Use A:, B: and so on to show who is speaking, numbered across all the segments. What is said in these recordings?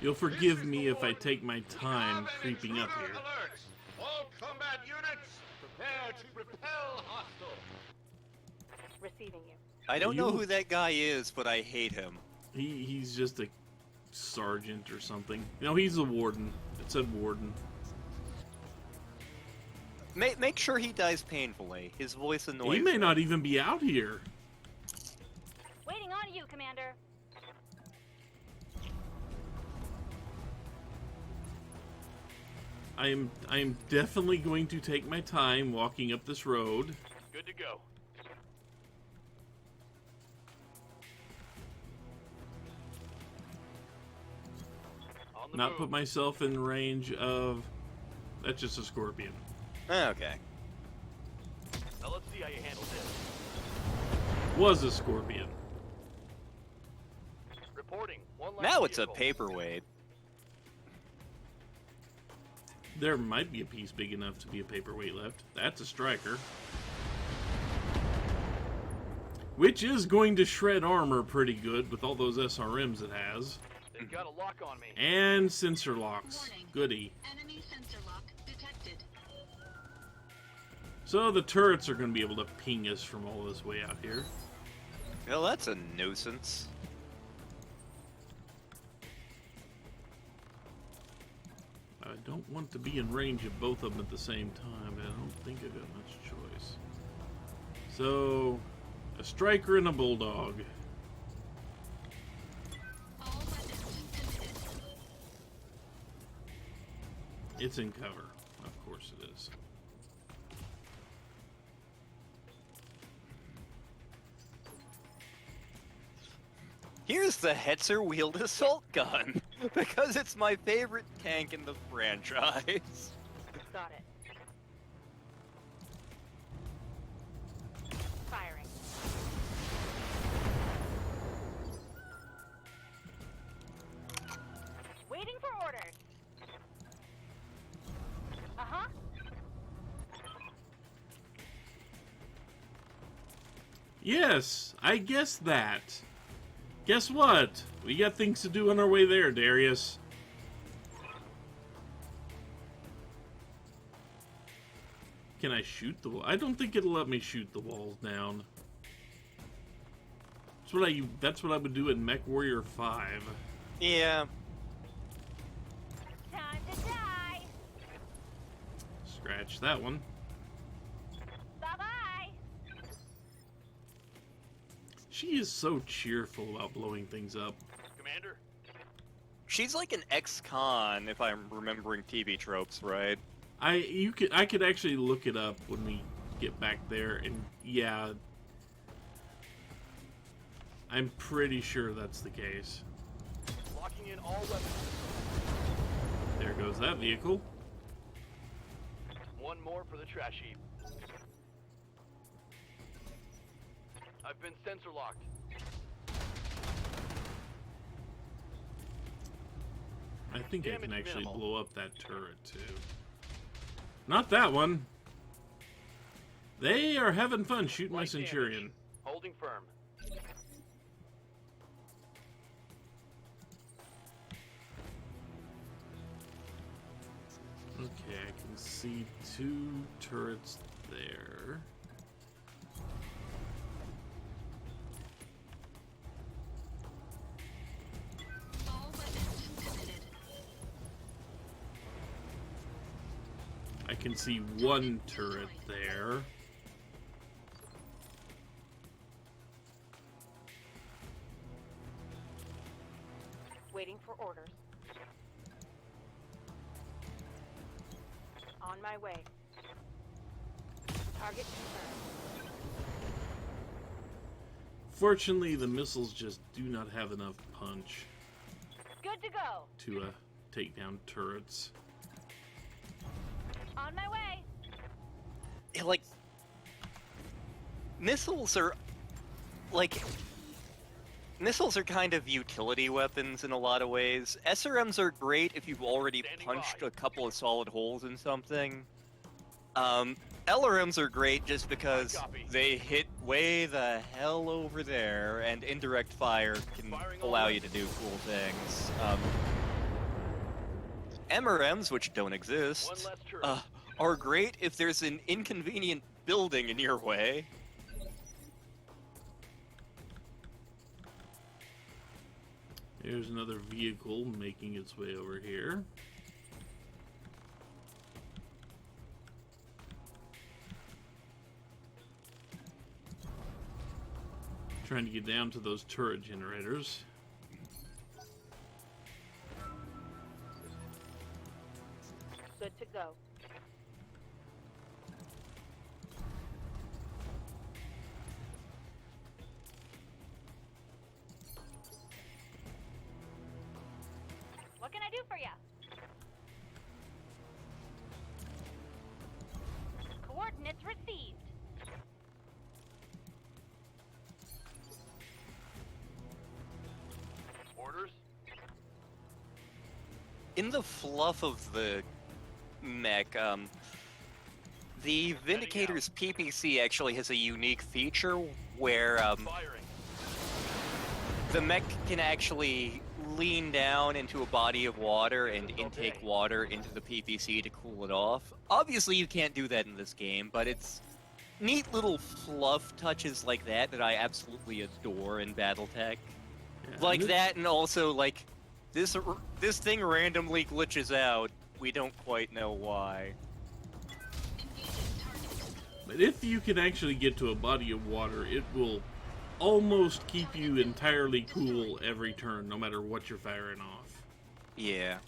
A: You'll forgive me if I take my time creeping up here.
B: Alert! All combat units, prepare to repel hostile.
C: Receiving you.
D: I don't know who that guy is, but I hate him.
A: He's just a sergeant or something. No, he's a warden. It said warden.
D: Make sure he dies painfully. His voice annoys me.
A: He may not even be out here.
C: Waiting on you, Commander.
A: I am definitely going to take my time walking up this road.
B: Good to go.
A: Not put myself in range of... That's just a scorpion.
D: Okay.
B: Now let's see how you handle this.
A: Was a scorpion.
B: Reporting. One last
D: Now it's a
B: vehicle.
D: paperweight.
A: There might be a piece big enough to be a paperweight left. That's a striker. Which is going to shred armor pretty good with all those SRMs it has.
B: They've got a lock on me.
A: And sensor locks.
E: Warning.
A: Goody.
E: Enemy sensor lock detected.
A: So the turrets are going to be able to ping us from all this way out here.
D: Well, that's a nuisance.
A: I don't want to be in range of both of them at the same time, but I don't think I've got much choice. So, a striker and a bulldog.
E: All weapons committed.
A: It's in cover. Of course it is.
D: Here's the Hetzer wheeled assault gun, because it's my favorite tank in the franchise.
C: Got it. Firing. Waiting for orders. Uh-huh.
A: Yes, I guessed that. Guess what? We got things to do on our way there, Darius. Can I shoot the wall? I don't think it'll let me shoot the walls down. That's what I would do in Mech Warrior 5.
D: Yeah.
C: Time to die.
A: Scratch that one.
C: Bye-bye.
A: She is so cheerful about blowing things up.
B: Commander?
D: She's like an ex-con, if I'm remembering TV tropes right.
A: I could actually look it up when we get back there, and yeah, I'm pretty sure that's the case.
B: Locking in all weapons.
A: There goes that vehicle.
B: One more for the trash heap. I've been sensor locked.
A: I think I can
B: Damage
A: actually
B: minimal.
A: blow up that turret too. Not that one. They are having fun shooting my
B: Light
A: Centurion.
B: damage. Holding firm.
A: Okay, I can see 2 turrets there.
E: All weapons committed.
A: I can see 1 turret there.
C: Waiting for orders. On my way. Target confirmed.
A: Fortunately, the missiles just do not have enough punch
C: Good to go.
A: to take down turrets.
C: On my way.
D: Yeah, like, missiles are kind of utility weapons in a lot of ways. SRMs are great if you've already
B: Standing
D: punched
B: by.
D: a couple of solid holes in something. LRMs are great just because
B: Copy.
D: they hit way the hell over there, and indirect fire can
B: Firing
D: allow
B: all
D: you to do cool things. MRMs, which don't exist,
B: One less turret.
D: are great if there's an inconvenient building in your way.
A: There's another vehicle making its way over here. Trying to get down to those turret generators.
C: Good to go. What can I do for you? Coordinates received.
B: Orders?
D: In the fluff of the mech, the Vindicator's PPC actually has a unique feature where
B: Firing.
D: the mech can actually lean down into a body of water and intake water into the PPC to cool it off. Obviously, you can't do that in this game, but it's neat little fluff touches like that that I absolutely adore in Battletech.
A: Yeah,
D: Like
A: and
D: that, and also like this thing randomly glitches out. We don't quite know why.
E: Engaging target.
A: But if you can actually get to a body of water, it will almost keep you entirely cool every turn, no matter what you're firing off.
D: Yeah.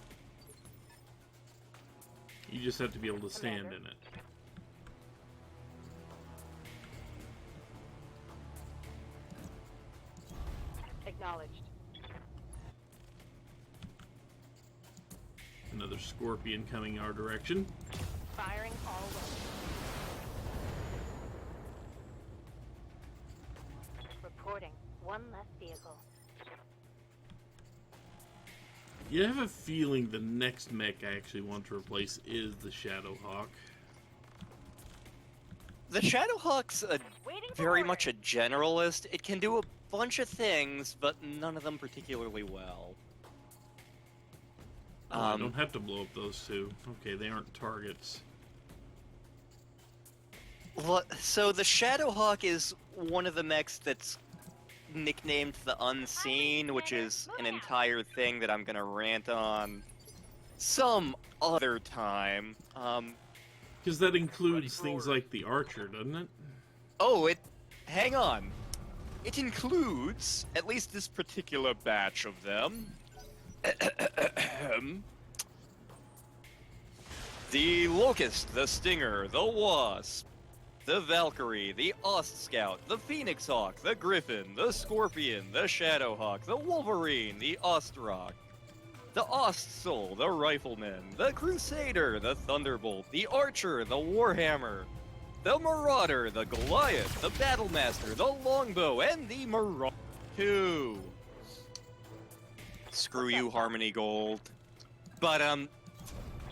A: You just have to be able to stand in it.
C: Acknowledged.
A: Another Scorpion coming our direction.
C: Firing all weapons. Reporting. One less vehicle.
A: You have a feeling the next mech I actually want to replace is the Shadowhawk.
D: The Shadowhawk's
C: Waiting for
D: very
C: orders.
D: much a generalist. It can do a bunch of things, but none of them particularly well.
A: Oh, I don't have to blow up those two. Okay, they aren't targets.
D: So the Shadowhawk is one of the mechs that's nicknamed the Unseen, which is an entire thing that I'm gonna rant on some other time.
A: Because that includes things like the Archer, doesn't it?
D: Oh, hang on. It includes, at least this particular batch of them, the Locust, the Stinger, the Wasp, the Valkyrie, the Ost Scout, the Phoenix Hawk, the Griffin, the Scorpion, the Shadowhawk, the Wolverine, the Ostrock, the Ostsoul, the Rifleman, the Crusader, the Thunderbolt, the Archer, the Warhammer, the Marauder, the Goliath, the Battlemaster, the Longbow, and the Marauder 2. Screw you, Harmony Gold. But,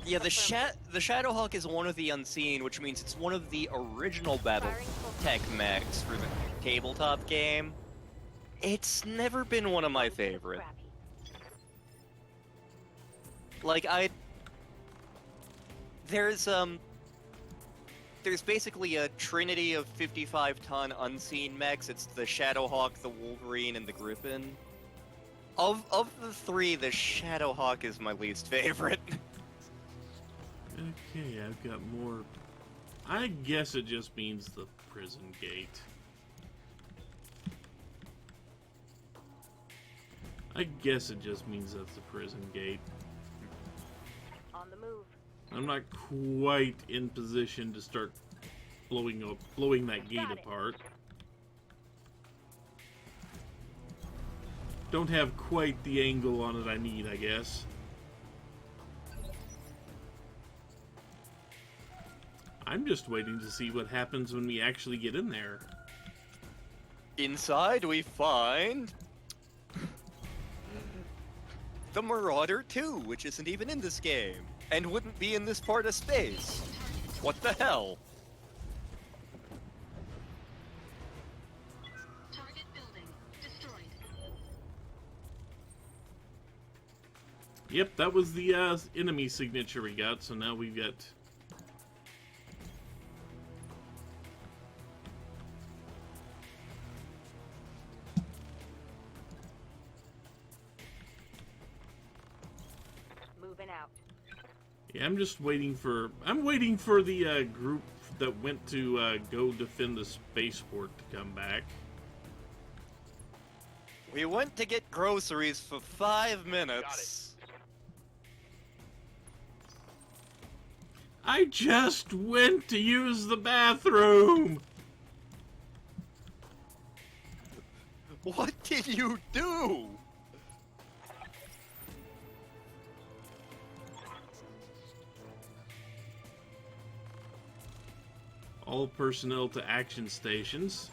D: yeah, the Shadowhawk is one of the Unseen, which means it's one of the original Battletech mechs for the tabletop game. It's never been one of my favorite. Like, there's basically a trinity of 55-ton Unseen mechs. It's the Shadowhawk, the Wolverine, and the Griffin. Of the three, the Shadowhawk is my least favorite.
A: Okay, I've got more. I guess it just means the prison gate. I guess it just means that's the prison gate.
C: On the move.
A: I'm not quite in position to start blowing that gate
C: Got it.
A: apart. Don't have quite the angle on it I need, I guess. I'm just waiting to see what happens when we actually get in there.
D: Inside, we find the Marauder 2, which isn't even in this game, and wouldn't be in this part of space. What the hell?
E: Target building destroyed.
A: Yep, that was the enemy signature we got, so now we've got...
C: Moving out.
A: Yeah, I'm just waiting for... I'm waiting for the group that went to go defend the spaceport to come back.
D: We went to get groceries for 5 minutes.
A: I just went to use the bathroom!
D: What did you do?
A: All personnel to action stations.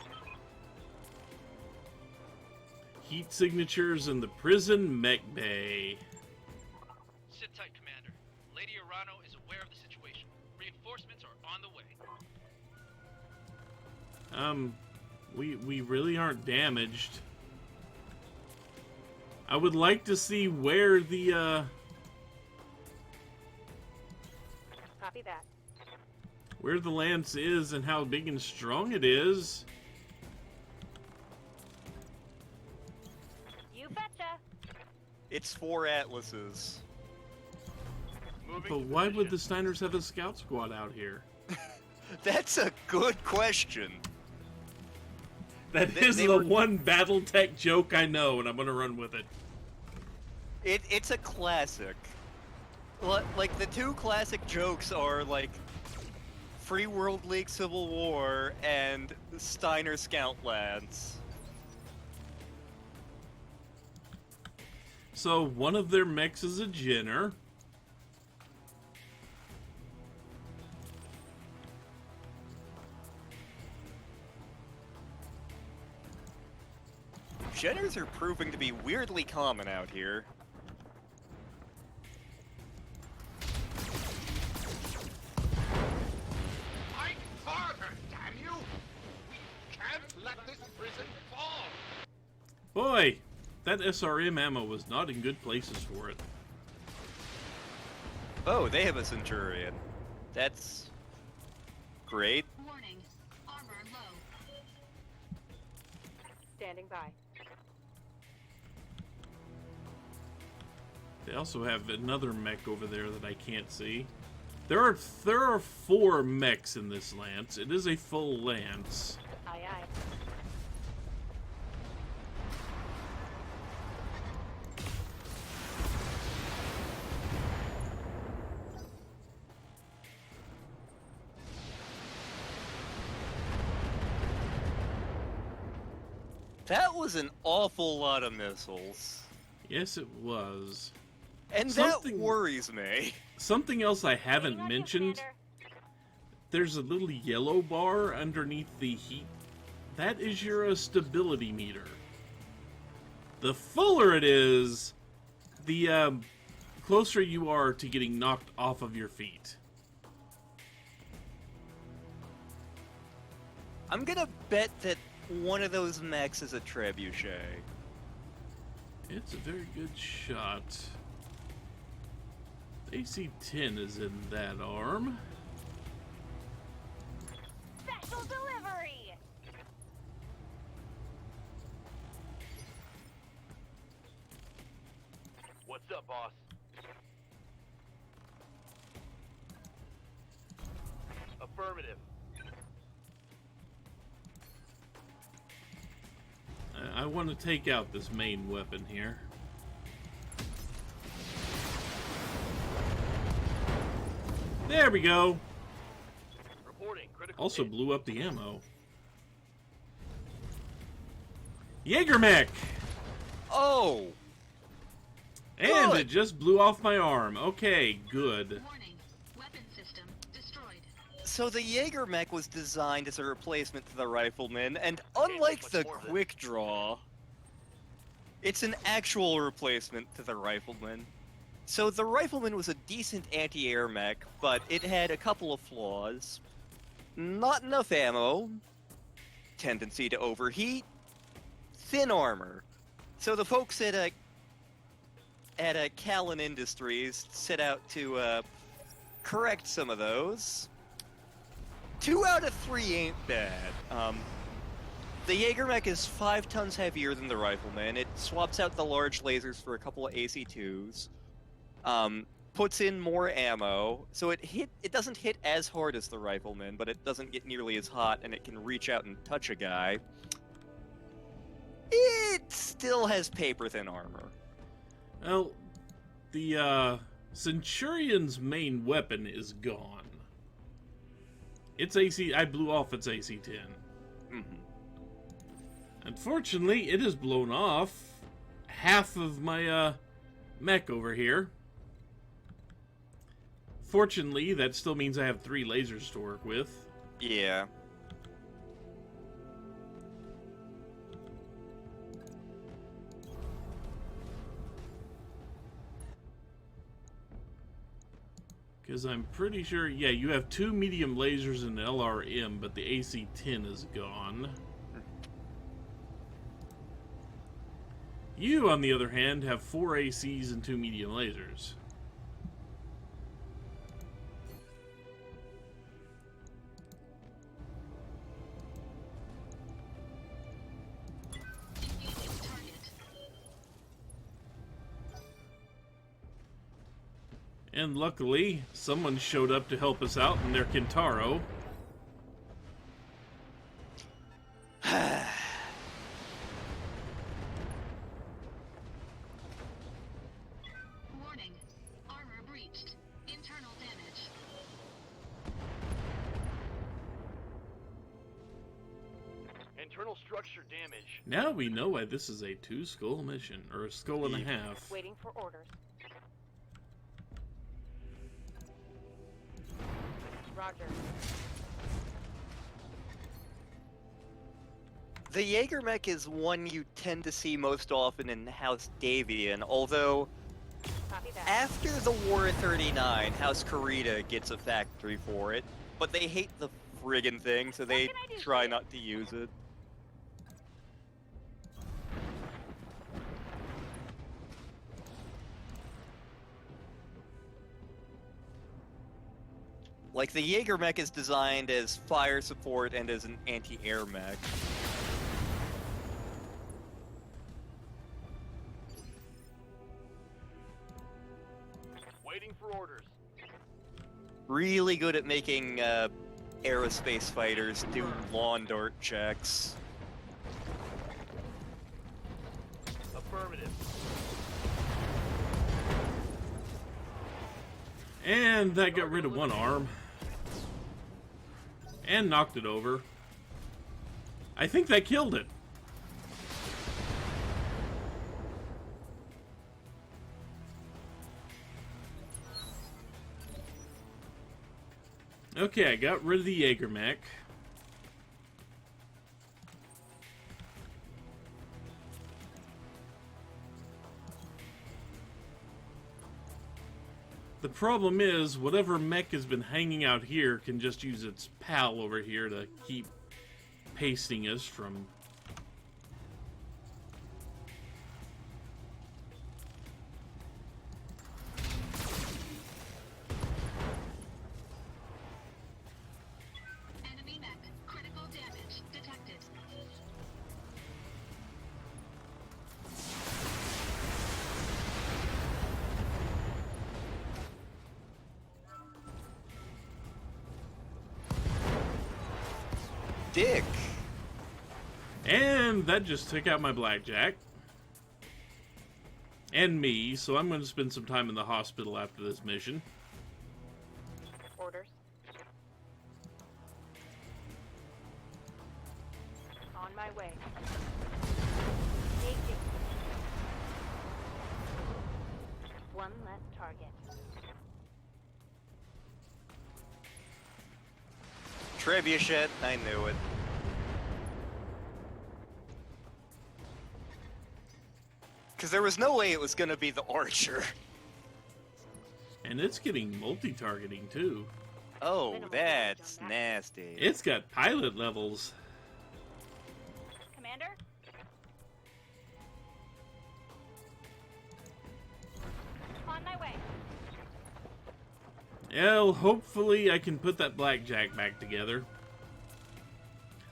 A: Heat signatures in the prison mech bay.
F: Sit tight, Commander. Lady Urano is aware of the situation. Reinforcements are on the way.
A: We really aren't damaged. I would like to see where the,
C: Copy that.
A: where the lance is and how big and strong it is.
C: You betcha.
D: It's 4 Atlases.
B: Moving
A: But
B: to
A: why would the
B: position.
A: Steiners have a scout squad out here?
D: That's a good question.
A: That
D: They-
A: is
D: they
A: the
D: were-
A: one Battletech joke I know, and I'm gonna run with it.
D: It's a classic. Like, the 2 classic jokes are, like, Free World League Civil War and Steiner Scout Lads.
A: So one of their mechs is a Jenner.
D: Jenners are proving to be weirdly common out here.
B: Fight harder, damn you! We can't let this prison fall!
A: Boy, that SRM ammo was not in good places for it.
D: Oh, they have a Centurion. That's great.
E: Warning. Armor low.
C: Standing by.
A: They also have another mech over there that I can't see. There are 4 mechs in this lance. It is a full lance.
C: Aye, aye.
D: That was an awful lot of missiles.
A: Yes, it was.
D: And
A: Something-
D: that worries me.
A: Something else I haven't
C: Waiting on you,
A: mentioned.
C: Commander.
A: There's a little yellow bar underneath the heat. That is your stability meter. The fuller it is, the closer you are to getting knocked off of your feet.
D: I'm gonna bet that one of those mechs is a trebuchet.
A: It's a very good shot. AC-10 is in that arm.
C: Special delivery.
B: What's up, boss? Affirmative.
A: I want to take out this main weapon here. There we go.
B: Reporting critical
A: Also
B: hit.
A: blew up the ammo. Jägermech!
D: Oh!
A: And
D: Good.
A: it just blew off my arm. Okay, good.
E: Warning. Weapon system destroyed.
D: So the Jaeger mech was designed as a replacement to the Rifleman, and unlike
B: much
D: the
B: more of it.
D: Quick Draw, it's an actual replacement to the Rifleman. So the Rifleman was a decent anti-air mech, but it had a couple of flaws. Not enough ammo, tendency to overheat, thin armor. So the folks at at Callan Industries set out to correct some of those. 2 out of 3 ain't bad. The Jaeger mech is 5 tons heavier than the Rifleman. It swaps out the large lasers for a couple of AC2s. Puts in more ammo, so it doesn't hit as hard as the Rifleman, but it doesn't get nearly as hot, and it can reach out and touch a guy. It still has paper-thin armor.
A: Well, the Centurion's main weapon is gone. Its AC, I blew off its AC-10.
D: Mm-hmm.
A: Unfortunately, it has blown off half of my mech over here. Fortunately, that still means I have 3 lasers to work with.
D: Yeah.
A: Because I'm pretty sure, yeah, you have 2 medium lasers and an LRM, but the AC-10 is gone. You, on the other hand, have 4 ACs and 2 medium lasers.
E: Engaging target.
A: And luckily, someone showed up to help us out in their Kintaro.
E: Warning. Armor breached. Internal damage.
F: Internal structure damage.
A: Now we know why this is a 2-skull mission, or a skull and a half.
C: Waiting for orders. Roger.
D: The Jaeger mech is one you tend to see most often in House Davian, although
C: Copy that.
D: after the War of 39, House Karita gets a factory for it, but they hate the friggin' thing, so they
C: can I do
D: try
C: for you?
D: not to use it. Like, the Jaeger mech is designed as fire support and as an anti-air mech.
F: Waiting for orders.
D: Really good at making aerospace fighters do lawn dart checks.
F: Affirmative.
A: And that got rid of 1 arm. And knocked it over. I think that killed it. Okay, I got rid of the Jaeger mech. The problem is, whatever mech has been hanging out here can just use its pal over here to keep pasting us from...
E: Enemy mech. Critical damage detected.
D: Dick!
A: And that just took out my Blackjack. And me, so I'm going to spend some time in the hospital after this mission.
C: Orders. On my way. Engaging. 1 less target.
D: Trebuchet, I knew it. Because there was no way it was gonna be the Archer.
A: And it's getting multi-targeting, too.
D: Oh,
C: Minimal
D: that's
C: damage on that.
D: nasty.
A: It's got pilot levels.
C: Commander?
A: Well, hopefully I can put that Blackjack back together.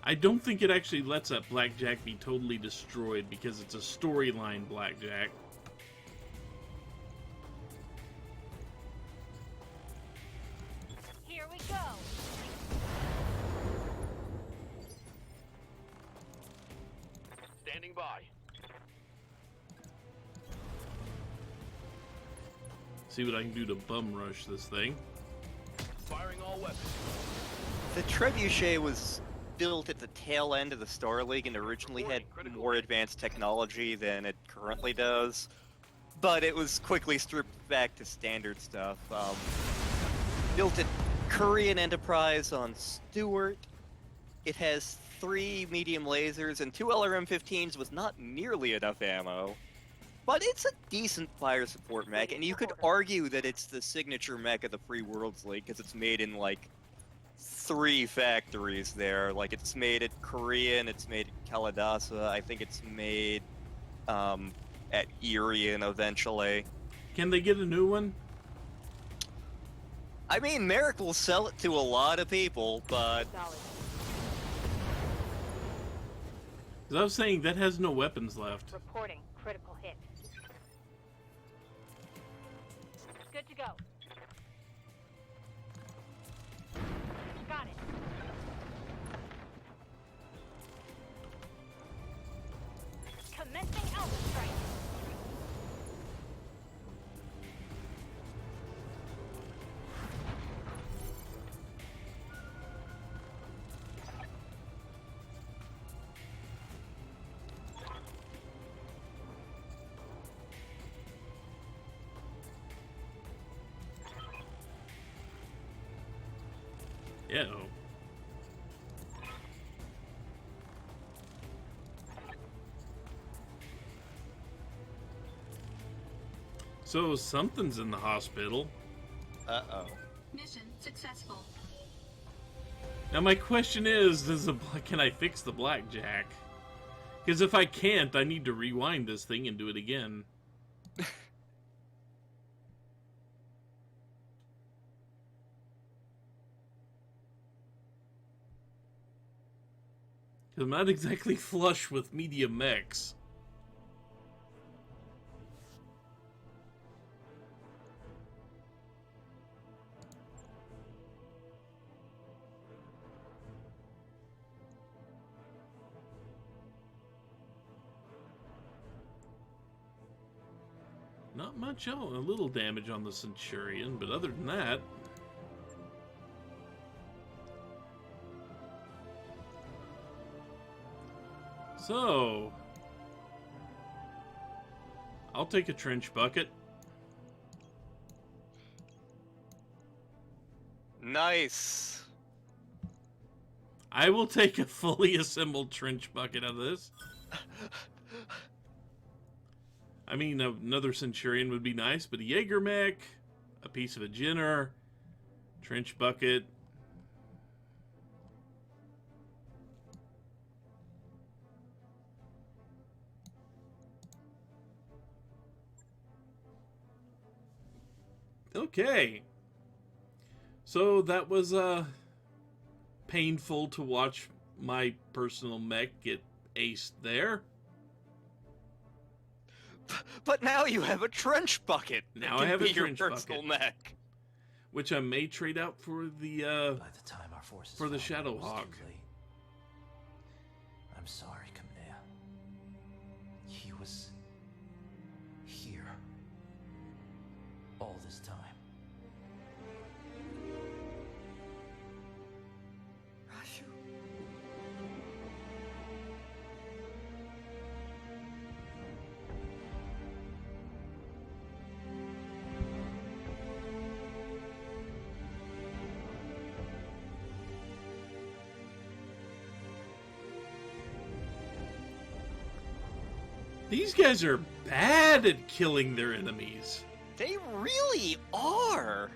A: I don't think it actually lets that Blackjack be totally destroyed because it's a storyline Blackjack.
C: Here we go.
B: Standing by.
A: See what I can do to bum rush this thing.
B: Firing all weapons.
D: The Trebuchet was built at the tail end of the Star League and originally had more advanced technology than it currently does, but it was quickly stripped back to standard stuff. Built at Korean Enterprise on Stewart. It has 3 medium lasers and 2 LRM-15s with not nearly enough ammo. But it's a decent fire support mech, and you could argue that it's the signature mech of the Free Worlds League because it's made in like 3 factories there. Like it's made at Korean, it's made at Kalidasa, I think it's made at Irian eventually.
A: Can they get a new one?
D: I mean, Merrick will sell it to a lot of people, but
C: Solid.
A: Because I was saying that has no weapons left.
C: Reporting critical hit. Good to go. Got it. Commencing Alpha Strike.
A: Uh-oh. So something's in the hospital.
D: uh-oh.
E: Mission successful.
A: Now my question is, can I fix the Blackjack? Because if I can't, I need to rewind this thing and do it again. I'm not exactly flush with medium mechs. Not much, a little damage on the Centurion, but other than that... So, I'll take a trench bucket.
D: Nice.
A: I will take a fully assembled trench bucket of this. I mean, another Centurion would be nice, but a Jaeger mech, a piece of a Jenner, trench bucket. Okay. So that was painful to watch my personal mech get aced there.
D: But now you have a trench bucket. that
A: Now I
D: can
A: have a
D: be your
A: trench
D: personal
A: bucket.
D: mech.
A: Which I may trade out for the
G: By the time our forces
A: for the
G: found it, it was
A: Shadowhawk.
G: too late. I'm sorry, Kamea. He was here all this time.
A: These guys are bad at killing their enemies.
D: They really are.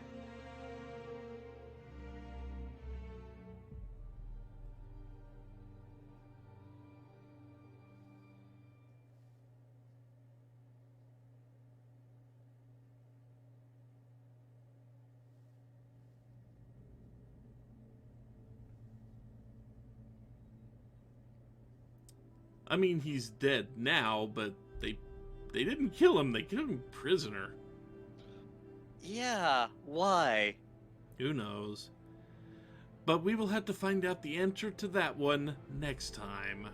A: I mean, he's dead now, but they didn't kill him. They killed him prisoner.
D: Yeah, why?
A: Who knows? But we will have to find out the answer to that one next time.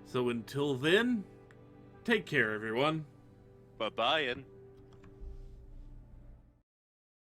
A: So until then, take care, everyone.
D: Bye-bye.